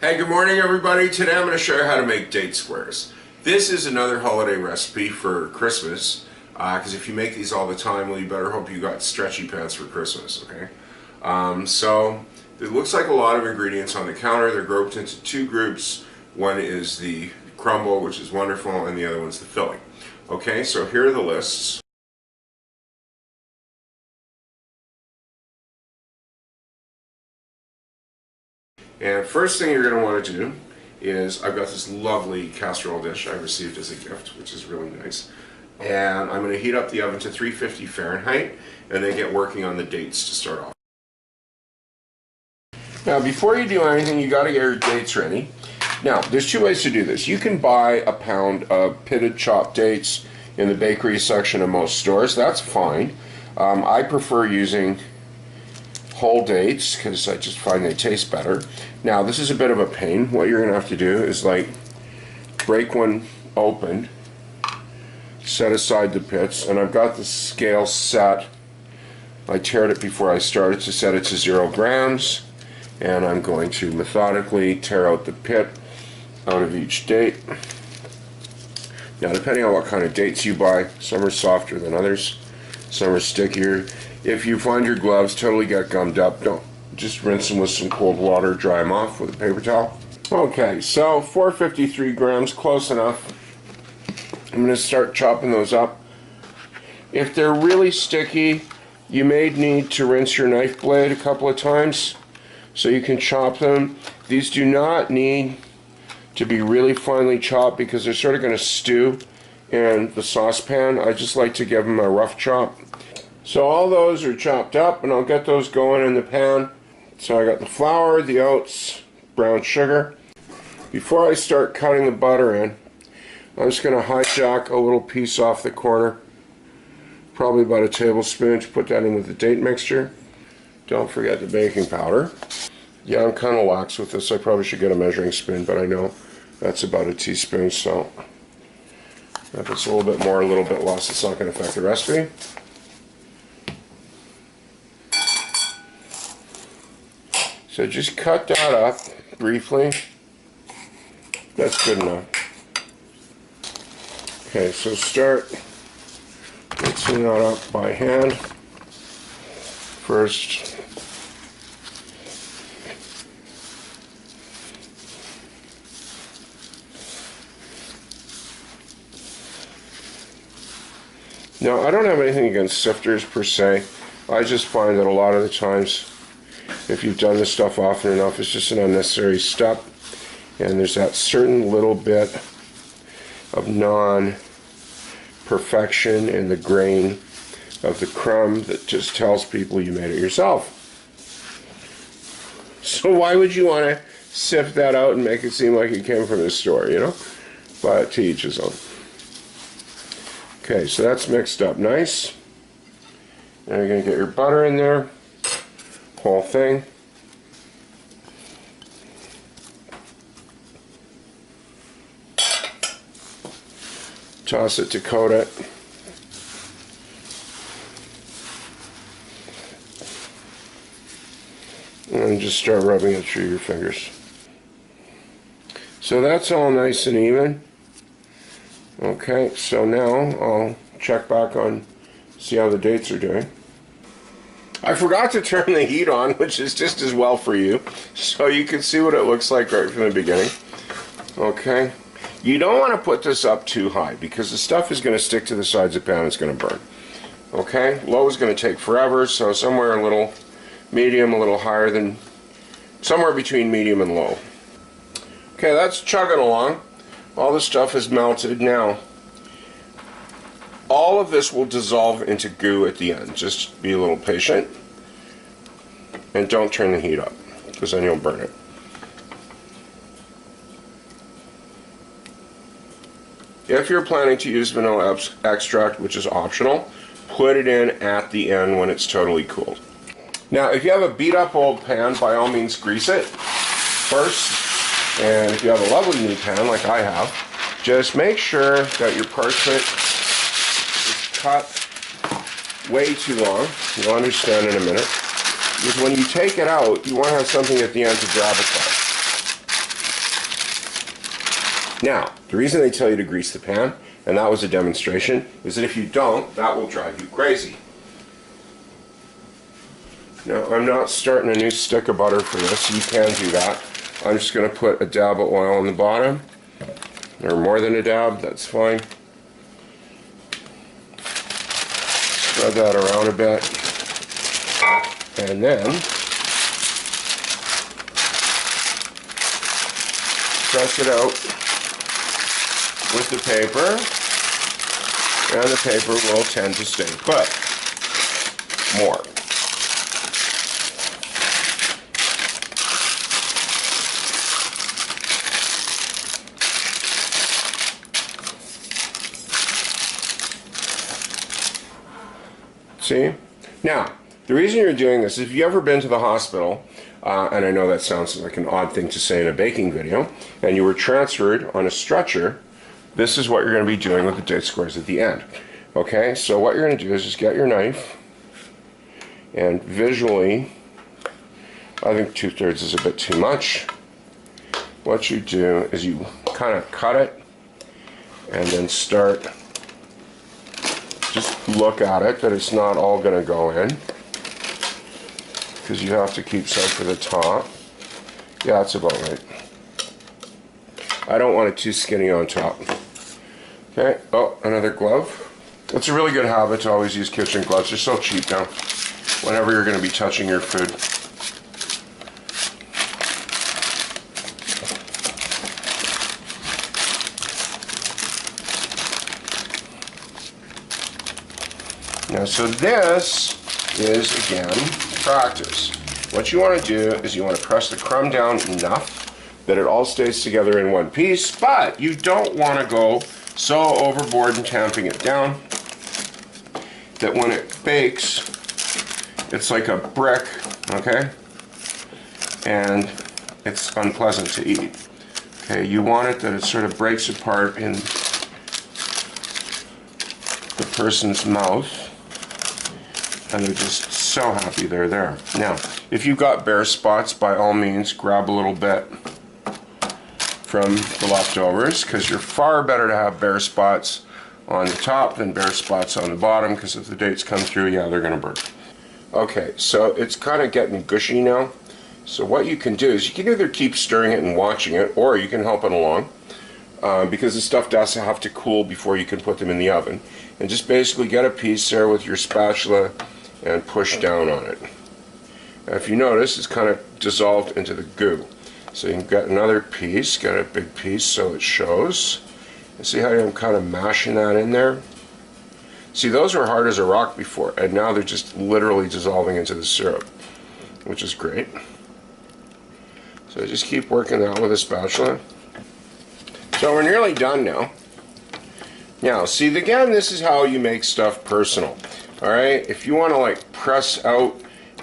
Hey, good morning everybody. Today I'm going to show you how to make date squares. This is another holiday recipe for Christmas, because if you make these all the time, well, you better hope you got stretchy pants for Christmas, okay? So it looks like a lot of ingredients on the counter. They're grouped into two groups. One is the crumble, which is wonderful, and the other one's the filling. Okay, so here are the lists. And first thing you're going to want to do is, I've got this lovely casserole dish I received as a gift, which is really nice. And I'm going to heat up the oven to 350 Fahrenheit and then get working on the dates to start off. Now before you do anything, you got to get your dates ready. Now there's two ways to do this. You can buy a pound of pitted chopped dates in the bakery section of most stores. That's fine. I prefer using whole dates because I just find they taste better. Now this is a bit of a pain. What you're gonna have to do is like break one open, set aside the pits, and I've got the scale set. I tiered it before I started to set it to 0 grams, and I'm going to methodically tear out the pit out of each date. Now depending on what kind of dates you buy, some are softer than others, some are stickier. If you find your gloves totally get gummed up, don't just rinse them with some cold water, dry them off with a paper towel. Okay, so 453 grams, close enough. I'm going to start chopping those up. If they're really sticky, you may need to rinse your knife blade a couple of times so you can chop them. These do not need to be really finely chopped because they're sort of going to stew in the saucepan. I just like to give them a rough chop. So all those are chopped up, and I'll get those going in the pan. So I got the flour, the oats, brown sugar. Before I start cutting the butter in, I'm just going to hijack a little piece off the corner, probably about a tablespoon, to put that in with the date mixture. Don't forget the baking powder. Yeah, I'm kind of lax with this. I probably should get a measuring spoon, but I know that's about a teaspoon, so if it's a little bit more, a little bit less, it's not going to affect the recipe. So just cut that up briefly. That's good enough. Okay, so start mixing that up by hand first. Now, I don't have anything against sifters per se. I just find that a lot of the times, if you've done this stuff often enough, it's just an unnecessary step, and there's that certain little bit of non-perfection in the grain of the crumb that just tells people you made it yourself. So why would you want to sift that out and make it seem like it came from the store, you know? But to each his own. Okay, so that's mixed up nice. Now you're going to get your butter in there. Whole thing. Toss it to coat it. And just start rubbing it through your fingers. So that's all nice and even. Okay, so now I'll check back on, see how the dates are doing. I forgot to turn the heat on, which is just as well for you, so you can see what it looks like right from the beginning. Okay, you don't want to put this up too high because the stuff is going to stick to the sides of the pan, it's going to burn. Okay, low is going to take forever, so somewhere a little medium, a little higher than, somewhere between medium and low. Okay, that's chugging along. All the stuff is melted now. All of this will dissolve into goo at the end. Just be a little patient. And don't turn the heat up, because then you'll burn it. If you're planning to use vanilla extract, which is optional, put it in at the end when it's totally cooled. Now, if you have a beat up old pan, by all means grease it first. And if you have a lovely new pan, like I have, just make sure that your parchment cut way too long. You'll understand in a minute. Because when you take it out, you want to have something at the end to grab it by. Now, the reason they tell you to grease the pan, and that was a demonstration, is that if you don't, that will drive you crazy. Now, I'm not starting a new stick of butter for this. You can do that. I'm just going to put a dab of oil on the bottom, or more than a dab, that's fine. Spread that around a bit, and then press it out with the paper, and the paper will tend to stay put. More. See? Now, the reason you're doing this is if you've ever been to the hospital, and I know that sounds like an odd thing to say in a baking video, and you were transferred on a stretcher, this is what you're going to be doing with the date squares at the end. Okay, so what you're going to do is just get your knife, and visually, I think 2/3 is a bit too much. What you do is you kind of cut it, and then start, just look at it, that it's not all going to go in, because you have to keep some for the top. Yeah, that's about right. I don't want it too skinny on top. Okay, oh, another glove. It's a really good habit to always use kitchen gloves. They're so cheap now, whenever you're going to be touching your food. Now, so this is, again, practice. What you want to do is you want to press the crumb down enough that it all stays together in one piece, but you don't want to go so overboard in tamping it down that when it bakes, it's like a brick, okay? And it's unpleasant to eat. Okay, you want it that it sort of breaks apart in the person's mouth, and they're just so happy they're there. Now, if you've got bare spots, by all means, grab a little bit from the leftovers, because you're far better to have bare spots on the top than bare spots on the bottom, because if the dates come through, yeah, they're going to burn. Okay, so it's kind of getting gushy now. So what you can do is you can either keep stirring it and watching it, or you can help it along, because the stuff does have to cool before you can put them in the oven. And just basically get a piece there with your spatula and push down on it. Now, if you notice, it's kind of dissolved into the goo. So you can get another piece, get a big piece so it shows. And see how I'm kind of mashing that in there? See, those were hard as a rock before, and now they're just literally dissolving into the syrup, which is great. So just keep working that with a spatula. So we're nearly done now. Now, see, again, this is how you make stuff personal. Alright, if you want to like press out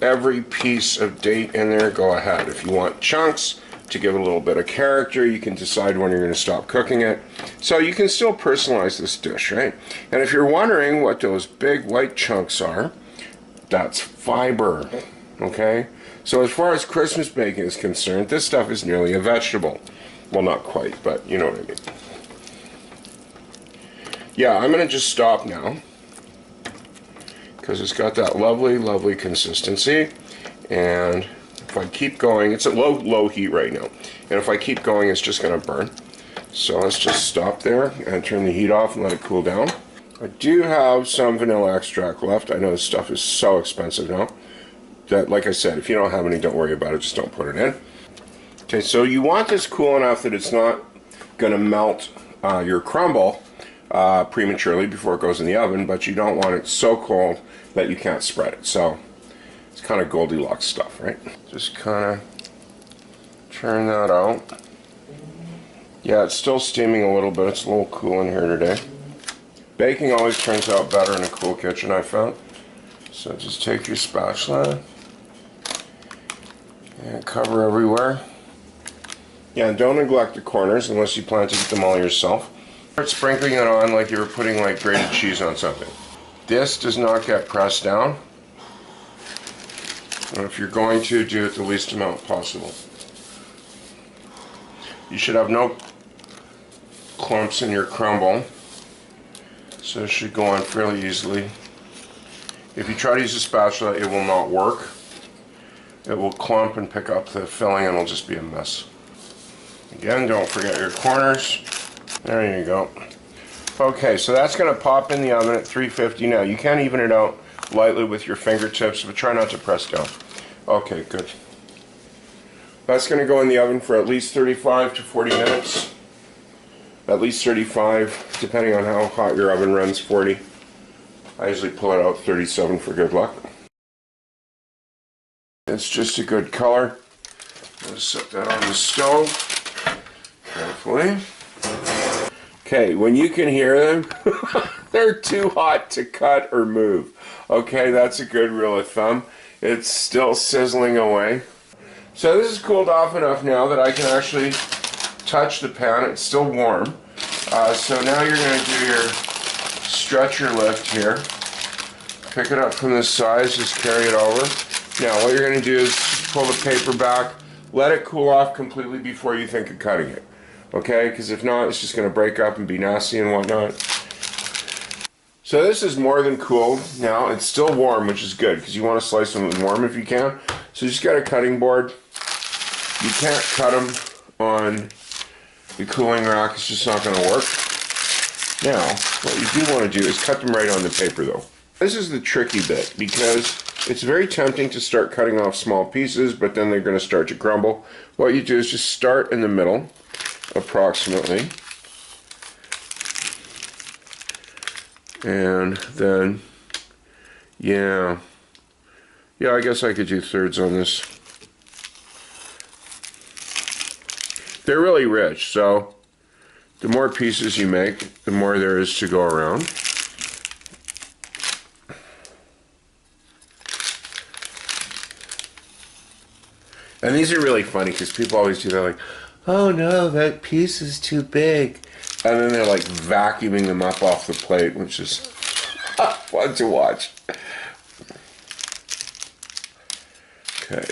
every piece of date in there, go ahead. If you want chunks to give it a little bit of character, you can decide when you're going to stop cooking it. So you can still personalize this dish, right? And if you're wondering what those big white chunks are, that's fiber. Okay? So as far as Christmas baking is concerned, this stuff is nearly a vegetable. Well, not quite, but you know what I mean. Yeah, I'm going to just stop now, because it's got that lovely, lovely consistency. And if I keep going, it's at low heat right now. And if I keep going, it's just going to burn. So let's just stop there and turn the heat off and let it cool down. I do have some vanilla extract left. I know this stuff is so expensive now that, like I said, if you don't have any, don't worry about it. Just don't put it in. Okay, so you want this cool enough that it's not going to melt your crumble prematurely before it goes in the oven, but you don't want it so cold that you can't spread it. So it's kind of Goldilocks stuff, right? Just kind of turn that out. Yeah, it's still steaming a little bit. It's a little cool in here today. Baking always turns out better in a cool kitchen, I found. So just take your spatula and cover everywhere. Yeah, and don't neglect the corners unless you plan to eat them all yourself. Start sprinkling it on like you were putting like grated cheese on something. This does not get pressed down. And if you're going to, do it the least amount possible. You should have no clumps in your crumble. So it should go on fairly easily. If you try to use a spatula, it will not work. It will clump and pick up the filling and it'll just be a mess. Again, don't forget your corners. There you go. Okay, so that's going to pop in the oven at 350. Now, you can even it out lightly with your fingertips, but try not to press down. Okay, good. That's going to go in the oven for at least 35 to 40 minutes. At least 35, depending on how hot your oven runs, 40. I usually pull it out 37 for good luck. It's just a good color. Let's set that on the stove carefully. Okay, when you can hear them, they're too hot to cut or move. Okay, that's a good rule of thumb. It's still sizzling away. So this is cooled off enough now that I can actually touch the pan. It's still warm. So now you're going to do your stretcher lift here. Pick it up from the sides, just carry it over. Now what you're going to do is pull the paper back, let it cool off completely before you think of cutting it. Okay, because if not, it's just going to break up and be nasty and whatnot. So this is more than cooled. Now it's still warm, which is good because you want to slice them warm if you can. So just get a cutting board. You can't cut them on the cooling rack, it's just not going to work. Now, what you do want to do is cut them right on the paper though. This is the tricky bit because it's very tempting to start cutting off small pieces, but then they're going to start to crumble. What you do is just start in the middle, approximately. And then, yeah, I guess I could do thirds on this. They're really rich, so the more pieces you make, the more there is to go around. And these are really funny because people always do that, like, oh no, that piece is too big. And then they're like vacuuming them up off the plate, which is fun to watch. Okay.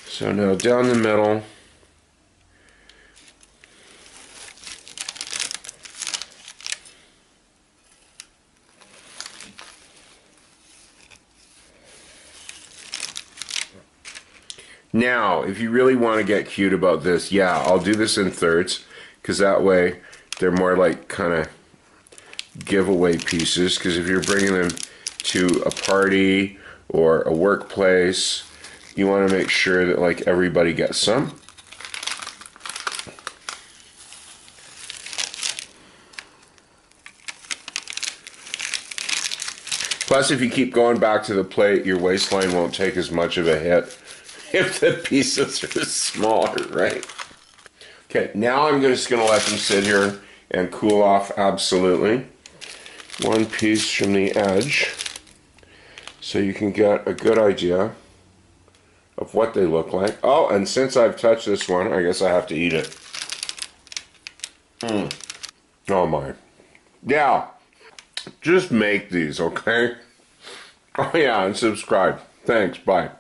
So now down the middle. Now, if you really want to get cute about this, yeah, I'll do this in thirds, because that way they're more like kind of giveaway pieces, because if you're bringing them to a party or a workplace, you want to make sure that like everybody gets some. Plus, if you keep going back to the plate, your waistline won't take as much of a hit if the pieces are smaller, right? Okay, now I'm just going to let them sit here and cool off absolutely. One piece from the edge, so you can get a good idea of what they look like. Oh, and since I've touched this one, I guess I have to eat it. Oh my. Yeah, just make these, okay? Oh yeah, and subscribe. Thanks, bye.